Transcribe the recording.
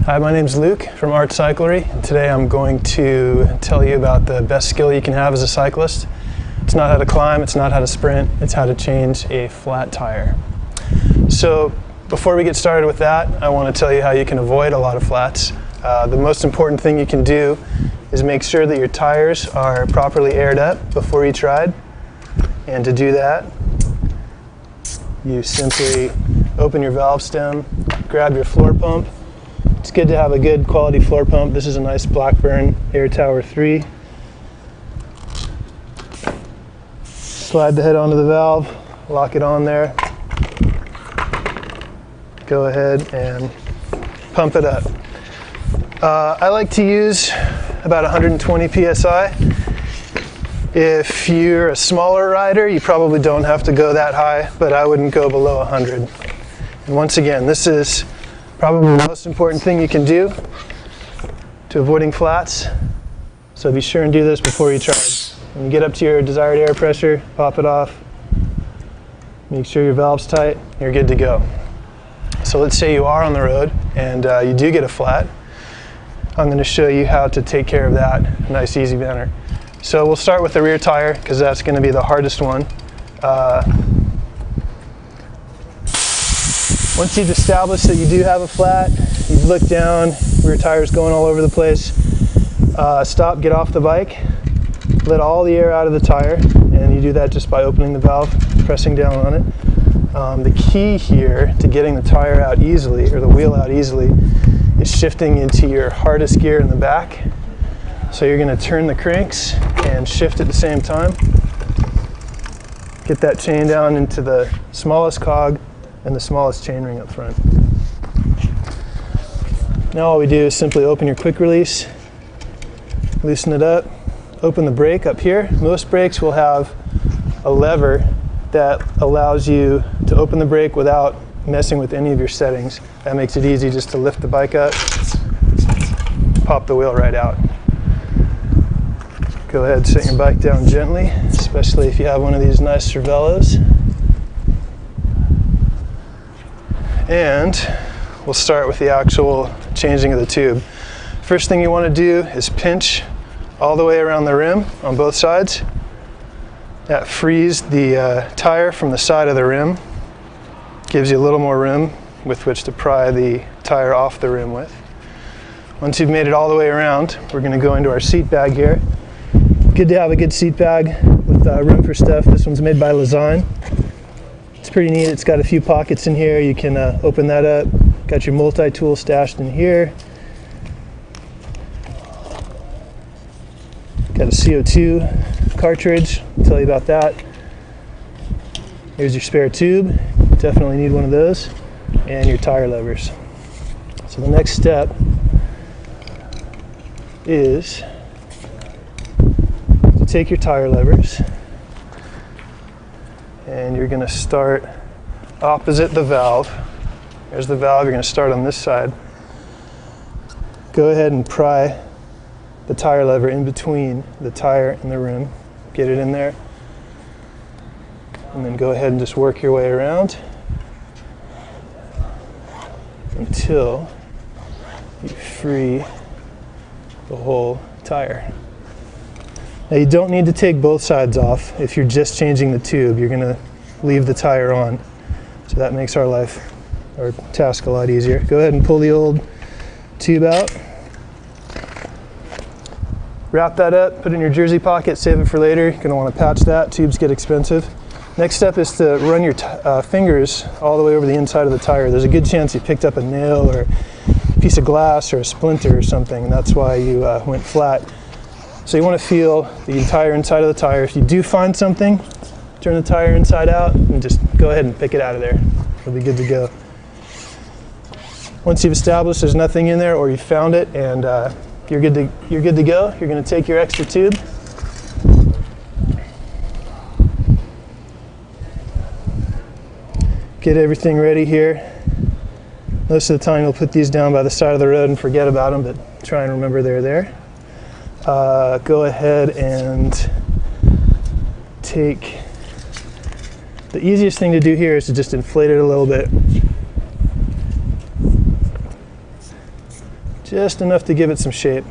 Hi, my name's Luke from Cyclery, and today I'm going to tell you about the best skill you can have as a cyclist. It's not how to climb, it's not how to sprint, it's how to change a flat tire. So before we get started with that, I want to tell you how you can avoid a lot of flats. The most important thing you can do is make sure that your tires are properly aired up before each ride. And to do that, you simply open your valve stem, grab your floor pump. It's good to have a good quality floor pump. This is a nice Blackburn Air Tower 3. Slide the head onto the valve, lock it on there. Go ahead and pump it up. I like to use about 120 psi. If you're a smaller rider, you probably don't have to go that high, but I wouldn't go below 100. And once again, this is probably the most important thing you can do to avoiding flats. So be sure and do this before you try. When you get up to your desired air pressure, pop it off. Make sure your valve's tight, you're good to go. So let's say you are on the road and you do get a flat. I'm going to show you how to take care of that in a nice, easy manner. So we'll start with the rear tire because that's going to be the hardest one. Once you've established that you do have a flat, you look down, rear tire's going all over the place. Stop, get off the bike, let all the air out of the tire, and you do that just by opening the valve, pressing down on it. The key here to getting the tire out easily, or the wheel out easily, is shifting into your hardest gear in the back. So you're going to turn the cranks and shift at the same time. Get that chain down into the smallest cog and the smallest chainring up front. Now all we do is simply open your quick release, loosen it up, open the brake up here. Most brakes will have a lever that allows you to open the brake without messing with any of your settings. That makes it easy just to lift the bike up, pop the wheel right out. Go ahead and set your bike down gently, especially if you have one of these nice Cervelos. And we'll start with the actual changing of the tube. First thing you want to do is pinch all the way around the rim on both sides. That frees the tire from the side of the rim. Gives you a little more room with which to pry the tire off the rim with. Once you've made it all the way around, we're going to go into our seat bag here. Good to have a good seat bag with room for stuff. This one's made by Design. It's pretty neat. It's got a few pockets in here. You can open that up. Got your multi-tool stashed in here. Got a CO2 cartridge. I'll tell you about that. Here's your spare tube. Definitely need one of those. And your tire levers. So the next step is to take your tire levers and you're going to start opposite the valve. There's the valve. You're going to start on this side. Go ahead and pry the tire lever in between the tire and the rim. Get it in there. And then go ahead and just work your way around until you free the whole tire. Now you don't need to take both sides off. If you're just changing the tube, you're going to leave the tire on. So that makes our task a lot easier. Go ahead and pull the old tube out. Wrap that up, put it in your jersey pocket, save it for later. You're going to want to patch that. Tubes get expensive. Next step is to run your fingers all the way over the inside of the tire. There's a good chance you picked up a nail or a piece of glass or a splinter or something, and that's why you went flat. So you want to feel the entire inside of the tire. If you do find something, turn the tire inside out and just go ahead and pick it out of there. It'll be good to go. Once you've established there's nothing in there or you found it and you're good to go, you're going to take your extra tube. Get everything ready here. Most of the time you'll put these down by the side of the road and forget about them, but try and remember they're there. Go ahead and take, the easiest thing to do here is to just inflate it a little bit. Just enough to give it some shape.